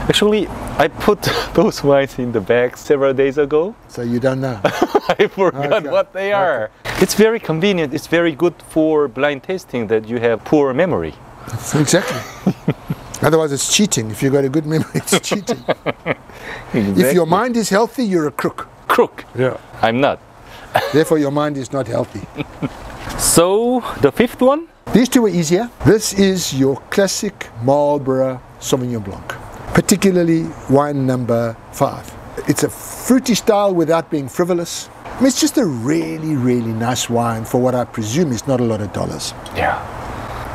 Actually, I put those wines in the bag several days ago. So you don't know. I forgot what they are. It's very convenient. It's very good for blind tasting that you have poor memory. Exactly. Otherwise it's cheating. If you've got a good memory, it's cheating. Exactly. If your mind is healthy, you're a crook. Crook. Yeah. I'm not. Therefore your mind is not healthy. So, the fifth one? These two were easier. This is your classic Marlborough Sauvignon Blanc, particularly wine number 5. It's a fruity style without being frivolous. I mean, it's just a really, really nice wine for what I presume is not a lot of dollars. Yeah.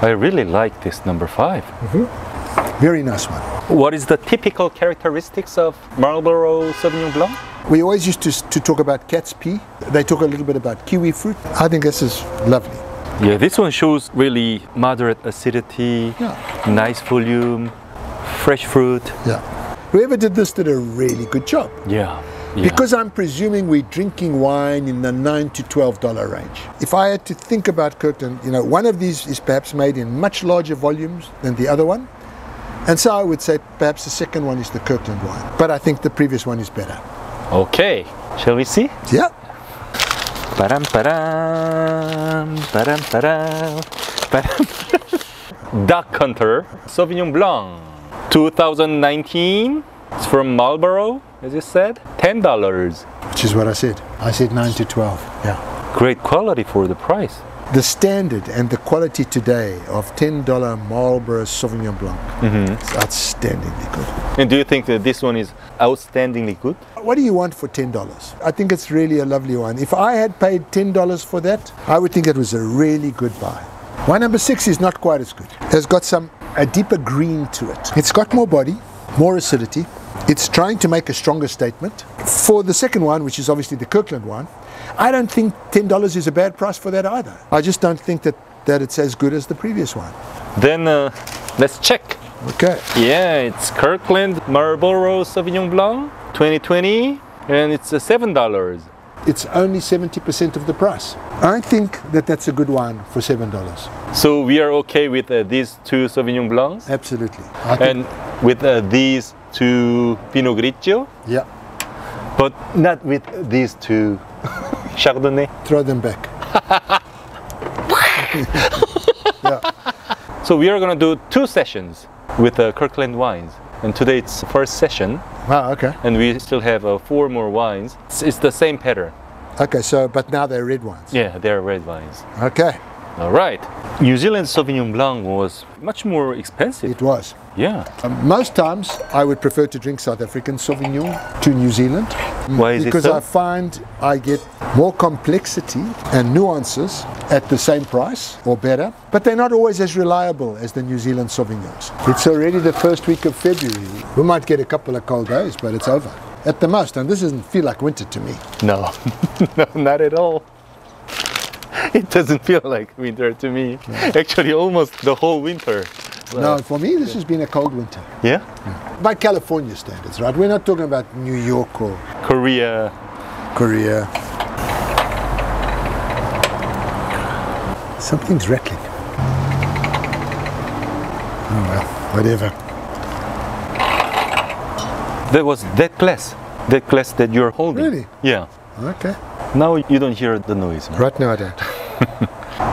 I really like this number 5. Very nice one. What is the typical characteristics of Marlborough Sauvignon Blanc? We always used to talk about cat's pee. They talk a little bit about kiwi fruit. I think this is lovely. Yeah, this one shows really moderate acidity, nice volume, fresh fruit. Yeah. Whoever did this did a really good job. Yeah. Because I'm presuming we're drinking wine in the $9 to $12 range. If I had to think about Kirkland, you know, one of these is perhaps made in much larger volumes than the other one. And so I would say perhaps the second one is the Kirkland wine. But I think the previous one is better. Okay, shall we see? Yeah. Param param, param param, param. Duck Hunter Sauvignon Blanc 2019. It's from Marlborough, as you said. $10. Which is what I said. I said 9 to 12. Yeah. Great quality for the price. The standard and the quality today of $10 Marlborough Sauvignon Blanc is outstandingly good. And do you think that this one is outstandingly good? What do you want for $10? I think it's really a lovely wine. If I had paid $10 for that, I would think it was a really good buy. Wine number 6 is not quite as good. It's got a deeper green to it. It's got more body, more acidity. It's trying to make a stronger statement. For the second one, which is obviously the Kirkland one, I don't think $10 is a bad price for that either. I just don't think that it's as good as the previous one. Then let's check. Okay. Yeah, it's Kirkland Marlborough Sauvignon Blanc 2020 and it's $7. It's only 70% of the price. I think that that's a good wine for $7. So we are okay with these 2 Sauvignon Blancs? Absolutely. And with these 2 Pinot Grigio? Yeah. But not with these 2 Chardonnay? Throw them back. Yeah. So we are going to do 2 sessions with Kirkland wines. And today it's the first session. Wow, okay. And we still have 4 more wines. It's the same pattern. Okay, so, but now they're red wines. Yeah, they're red wines. Okay. All right. New Zealand Sauvignon Blanc was much more expensive. It was. Yeah. Most times I would prefer to drink South African Sauvignon to New Zealand. Why is because it so? I find I get more complexity and nuances at the same price or better, but they're not always as reliable as the New Zealand Sauvignons. It's already the first week of February. We might get a couple of cold days, but it's over. At the most, and this doesn't feel like winter to me. No, no, not at all. It doesn't feel like winter to me. No. Actually, almost the whole winter. No, for me, this has been a cold winter. Yeah? By California standards, right? We're not talking about New York or Korea. Something's rattling. Oh well, whatever. That was that glass that you're holding. Really? Yeah. Okay. Now you don't hear the noise. Right now I don't.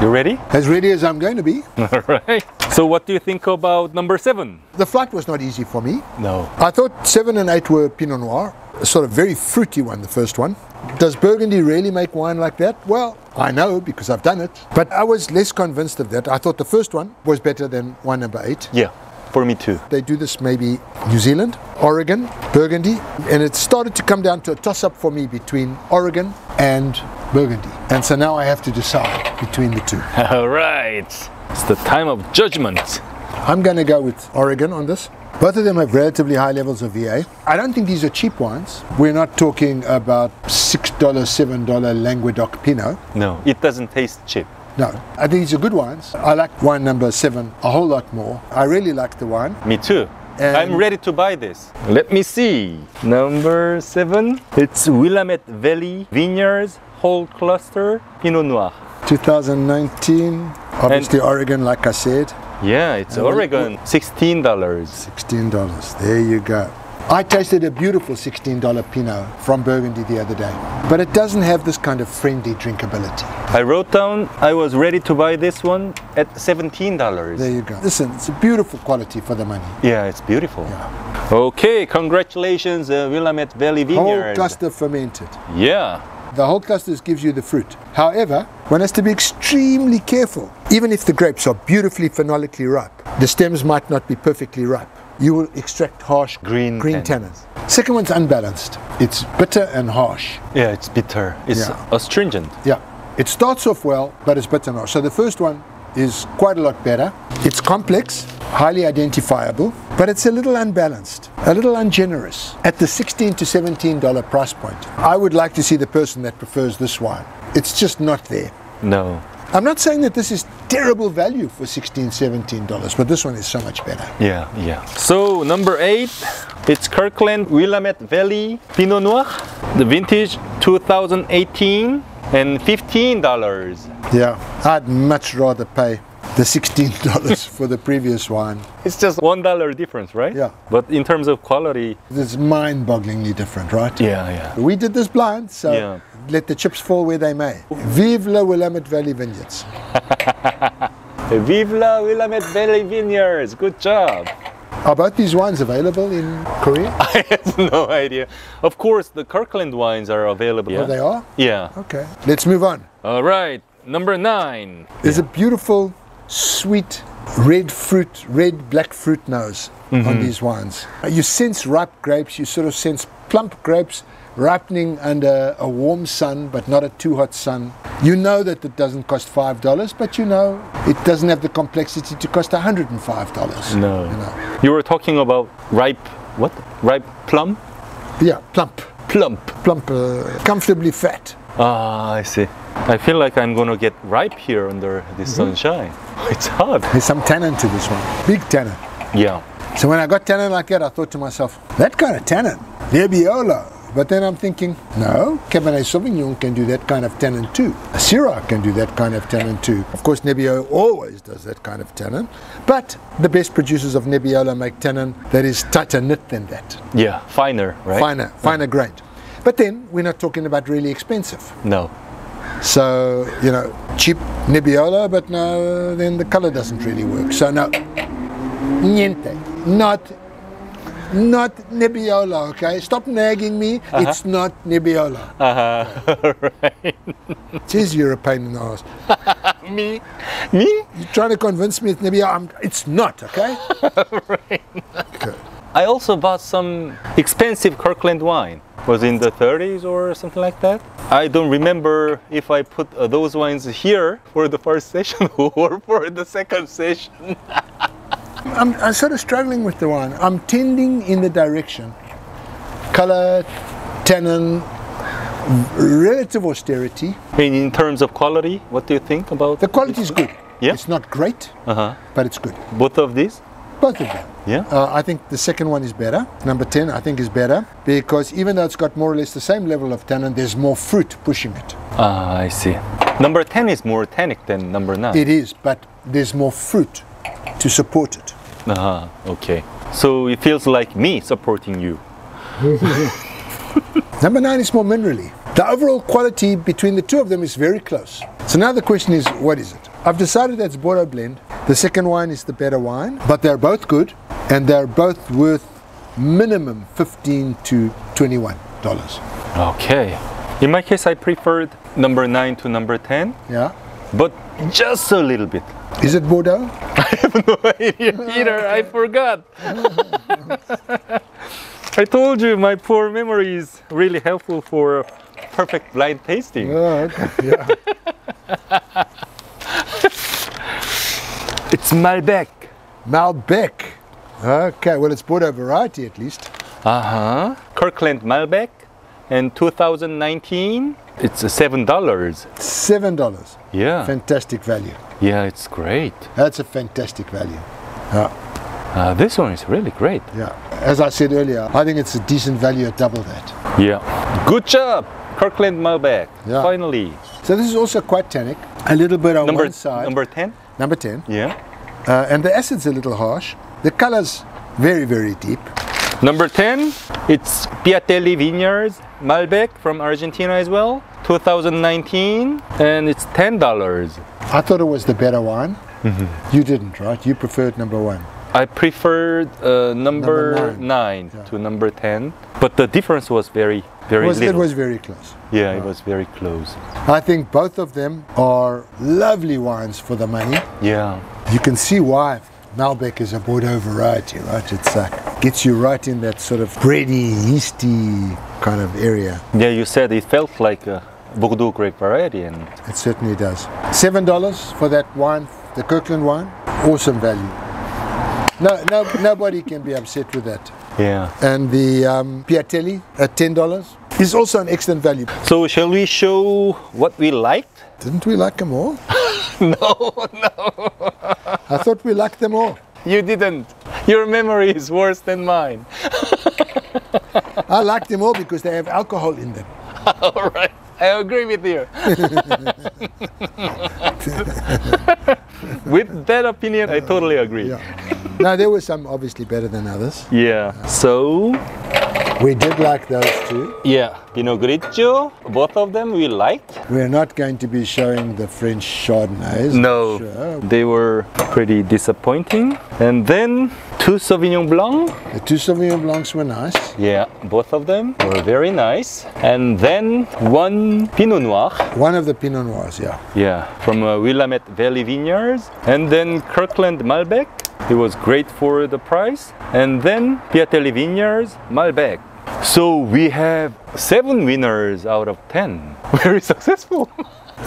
You ready? As ready as I'm going to be. All right. So what do you think about number 7? The flight was not easy for me. No. I thought 7 and 8 were Pinot Noir, a sort of very fruity one, the first one. Does Burgundy really make wine like that? Well, I know because I've done it. But I was less convinced of that. I thought the first one was better than wine number 8. Yeah, for me too. They do this maybe New Zealand, Oregon, Burgundy, and it started to come down to a toss-up for me between Oregon and Burgundy. And so now I have to decide between the 2. All right. It's the time of judgment. I'm going to go with Oregon on this. Both of them have relatively high levels of VA. I don't think these are cheap wines. We're not talking about $6, $7 Languedoc Pinot. No, it doesn't taste cheap. No, I think these are good wines. I like wine number 7 a whole lot more. I really like the wine. Me too. And I'm ready to buy this. Let me see. Number 7. It's Willamette Valley Vineyards Whole Cluster Pinot Noir. 2019, obviously Oregon, like I said. Yeah, it's And what- Oregon, $16. $16. There you go. I tasted a beautiful $16 Pinot from Burgundy the other day, but it doesn't have this kind of friendly drinkability. I wrote down I was ready to buy this one at $17. There you go. Listen, it's a beautiful quality for the money. Yeah, it's beautiful. Yeah. Okay, congratulations, Willamette Valley Whole Vineyard. cluster fermented. Yeah. The whole clusters gives you the fruit. However, one has to be extremely careful. Even if the grapes are beautifully phenolically ripe, the stems might not be perfectly ripe. You will extract harsh Green tannins. Second one's unbalanced. It's bitter and harsh. Yeah, it's bitter. It's Yeah. astringent. Yeah, it starts off well, but it's bitter and harsh. So the first one is quite a lot better. It's complex, highly identifiable, but it's a little unbalanced, a little ungenerous. At the $16 to $17 price point, I would like to see the person that prefers this wine. It's just not there. No. I'm not saying that this is terrible value for $16, $17, but this one is so much better. Yeah, yeah. So number 8, it's Kirkland Willamette Valley Pinot Noir, the vintage 2018 and $15. Yeah, I'd much rather pay the $16 for the previous wine. It's just $1 difference, right? Yeah. But in terms of quality, It's mind-bogglingly different, right? yeah, yeah. We did this blind, so Yeah. let the chips fall where they may. Vive la Willamette Valley Vineyards. Vive la Willamette Valley Vineyards. Good job. Are both these wines available in Korea? I have no idea. Of course, the Kirkland wines are available. Oh, they are? Yeah. Okay. Let's move on. All right. Number 9. There's a beautiful, sweet, red fruit, red black fruit nose on these wines. You sense ripe grapes, you sort of sense plump grapes ripening under a warm sun, but not a too hot sun. You know that it doesn't cost $5, but you know it doesn't have the complexity to cost $105. No. You know. You were talking about ripe, what? Ripe plum? Yeah, plump, Plump. comfortably fat. Ah, I see. I feel like I'm gonna get ripe here under the sunshine. It's hot. There's some tannin to this one, big tannin. Yeah. So when I got tannin like that, I thought to myself, that kind of tannin, Nebbiolo. But then I'm thinking, no, Cabernet Sauvignon can do that kind of tannin too. A Syrah can do that kind of tannin too. Of course, Nebbiolo always does that kind of tannin. But the best producers of Nebbiolo make tannin that is tighter knit than that. Yeah. Finer, right? Finer grained. But then we're not talking about really expensive. No. So, you know, cheap Nebbiolo, but no, then the color doesn't really work. So no, niente, not Nebbiolo, okay? Stop nagging me. It's not Nebbiolo. Right. Jeez, you're a pain in the ass. Me? Me? You're trying to convince me it's Nebbiolo. It's not, okay? Right. Okay. I also bought some expensive Kirkland wine. Was in the 30s or something like that. I don't remember if I put those wines here for the first session or for the second session. I'm sort of struggling with the wine. I'm tending in the direction. Color, tannin, relative austerity. In terms of quality, what do you think about? The quality is good. Yeah? It's not great, but it's good. Both of these? Both of them. Yeah. I think the second one is better. Number 10, I think, is better because even though it's got more or less the same level of tannin, there's more fruit pushing it. Ah, I see. Number 10 is more tannic than number 9. It is, but there's more fruit to support it. Okay. So it feels like me supporting you. Number 9 is more minerally. The overall quality between the two of them is very close. So now the question is, what is it? I've decided that's Bordeaux blend. The second wine is the better wine, but they're both good and they're both worth minimum $15 to $21. Okay. In my case, I preferred number 9 to number 10, Yeah. but just a little bit. Is it Bordeaux? I have no idea either. I forgot. I told you my poor memory is really helpful for perfect blind tasting. Oh, okay. Yeah. It's Malbec. Malbec. Okay, well, it's Bordeaux variety at least. Kirkland Malbec. And 2019, it's $7. $7. Yeah. Fantastic value. Yeah, it's great. That's a fantastic value. Yeah. This one is really great. Yeah. As I said earlier, I think it's a decent value at double that. Yeah. Good job, Kirkland Malbec. Yeah. Finally. So this is also quite tannic. A little bit on one side. Number 10? Number 10. Yeah. and the acid's a little harsh. The color's very, very deep. Number 10, it's Piatelli Vineyards Malbec from Argentina as well, 2019, and it's $10. I thought it was the better wine. You didn't, right? You preferred number 1. I preferred number 9 to number 10, but the difference was very little. It was very close. Yeah, it was very close. I think both of them are lovely wines for the money. Yeah. You can see why Malbec is a Bordeaux variety, right? It's gets you right in that sort of bready, yeasty kind of area. Yeah, you said it felt like a Bordeaux grape variety, and It certainly does. $7 for that wine, the Kirkland wine, awesome value. Nobody can be upset with that. yeah. And the Piatelli at $10 is also an excellent value. So shall we show what we liked? Didn't we like them all? No. I thought we liked them all. You didn't. Your memory is worse than mine. I like them all because they have alcohol in them. All right. I agree with you. With that opinion, I totally agree. Yeah. Now, there were some obviously better than others. Yeah. So, We did like those two. yeah, Pinot Grigio, both of them we liked. We're not going to be showing the French Chardonnays. No, Sure. they were pretty disappointing. And then 2 Sauvignon Blanc. The two Sauvignon Blancs were nice. Yeah, both of them were very nice. And then 1 Pinot Noir. One of the Pinot Noirs, yeah. Yeah, from Willamette Valley Vineyards. And then Kirkland Malbec. It was great for the price. And then Piatelli Vineyards Malbec. So we have 7 winners out of 10. Very successful.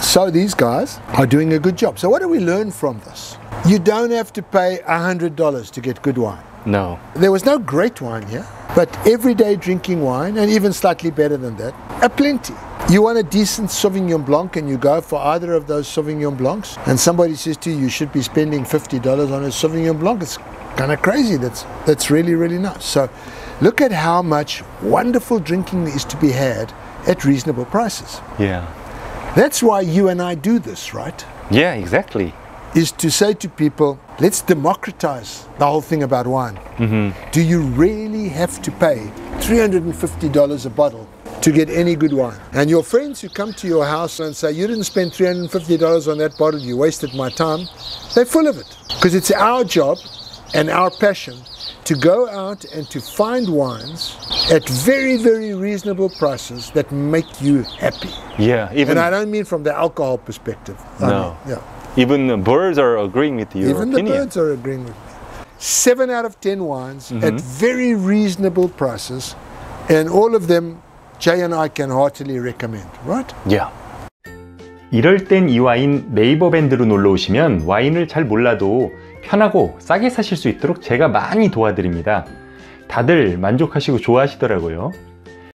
So these guys are doing a good job. So what do we learn from this? You don't have to pay $100 to get good wine. No. There was no great wine here, but everyday drinking wine, and even slightly better than that, aplenty. You want a decent Sauvignon Blanc and you go for either of those Sauvignon Blancs, and somebody says to you, you should be spending $50 on a Sauvignon Blanc. It's kind of crazy. That's really, really nice. So look at how much wonderful drinking is to be had at reasonable prices. Yeah. That's why you and I do this, right? Yeah, exactly. Is to say to people, let's democratize the whole thing about wine. Do you really have to pay $350 a bottle to get any good wine? And your friends who come to your house and say, you didn't spend $350 on that bottle, you wasted my time, they're full of it. Because it's our job and our passion to go out and to find wines at very, very reasonable prices that make you happy. Yeah, even And I don't mean from the alcohol perspective. I No. mean, yeah. even the birds are agreeing with your Even opinion. the birds are agreeing with me. 7 out of 10 wines at very reasonable prices, and all of them Jay and I can heartily recommend, right? Yeah. 이럴 땐 이 와인 네이버 밴드로 놀러 오시면 와인을 잘 몰라도 편하고 싸게 사실 수 있도록 제가 많이 도와드립니다. 다들 만족하시고 좋아하시더라고요.